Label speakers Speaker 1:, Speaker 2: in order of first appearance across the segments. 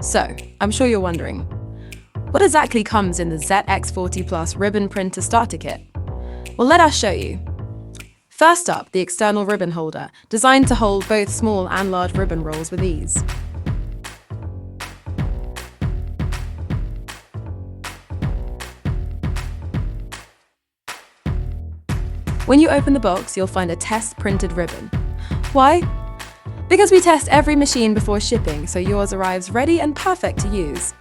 Speaker 1: So, I'm sure you're wondering, what exactly comes in the ZX-40 Plus ribbon printer starter kit? Well, let us show you. First up, the external ribbon holder, designed to hold both small and large ribbon rolls with ease. When you open the box, you'll find a test printed ribbon. Why? Because we test every machine before shipping, so yours arrives ready and perfect to use.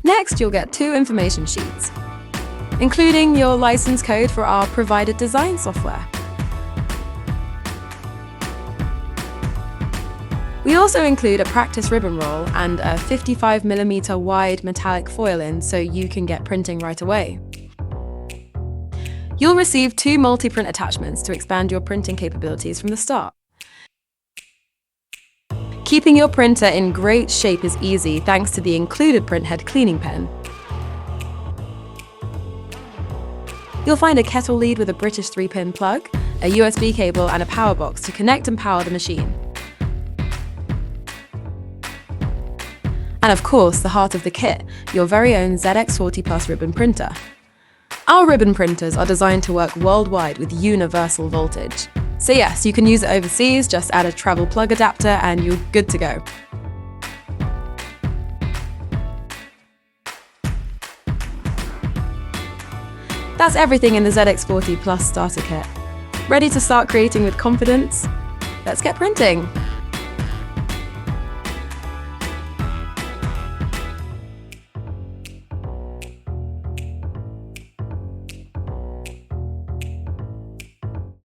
Speaker 1: Next, you'll get 2 information sheets, including your license code for our provided design software. We also include a practice ribbon roll and a 55mm wide metallic foil in so you can get printing right away. You'll receive 2 multi-print attachments to expand your printing capabilities from the start. Keeping your printer in great shape is easy thanks to the included printhead cleaning pen. You'll find a kettle lead with a British 3-pin plug, a USB cable and a power box to connect and power the machine. And of course, the heart of the kit, your very own ZX-40 Plus ribbon printer. Our ribbon printers are designed to work worldwide with universal voltage. So yes, you can use it overseas, just add a travel plug adapter and you're good to go. That's everything in the ZX-40 Plus starter kit. Ready to start creating with confidence? Let's get printing!